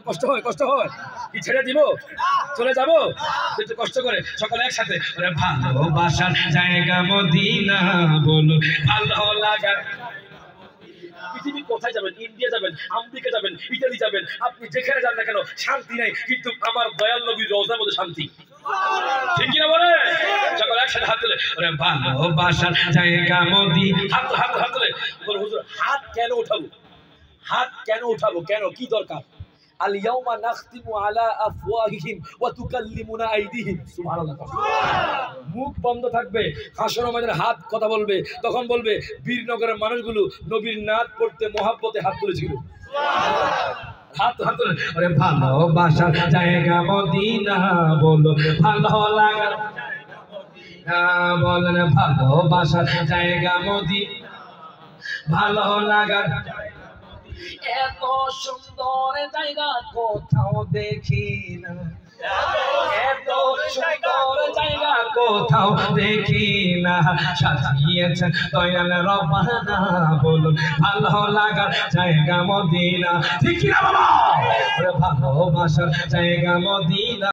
কষ্ট হয়, কষ্ট হয়, কি ছেড়ে দিব, চলে যাব? একটু কষ্ট করে সকলে একসাথে, ভালোবাসার জায়গা মদিনা, বলো ভালো লাগা। পৃথিবীর কোথায় যাবেন, ইন্ডিয়া যাবেন, আমেরিকা যাবেন, ইতালি যাবেন, আপনি যেখানে যান না কেন শান্তি নাই, কিন্তু আমার দয়াল নবীর রওজার মধ্যে শান্তি। ঠিক কিনা বলে? সকল একসাথে হাত তুলে ভালোবাসার জায়গা মদিনা, হাত হাত হাত তুলে বলে, হুজুর হাত কেন উঠাবো, হাত কেন উঠাবো, কেন, কি দরকার? আল ইয়াউমা নাখতিমু আলা আফওয়াহিহিম ওয়া তুকাল্লিমুনা আইদিহিম। সুবহানাল্লাহ। মুখ বন্ধ থাকবে, হাসর ময়দানে হাত কথা বলবে, তখন বলবে বীরনগরের মানুষগুলো নবীর নাত পড়তে মহাব্বতে হাত তুলেছিল। হাত হাত তুলে, আরে ভালোবাসার জায়গা মদিনা, বলো ভালো লাগার জায়গা মদিনা, বলেন ভালোবাসার জায়গা মদিনা, ভালো লাগার। এত সুন্দর জায়গা কোথাও দেখি না, এত সুন্দর জায়গা কোথাও দেখি না, সাজিয়েছেন দয়াল রব্বানা, বলুন ভালো লাগার জায়গা মদিনা। ঠিক কিনা বাবা? ভালোবাসার জায়গা মদিনা।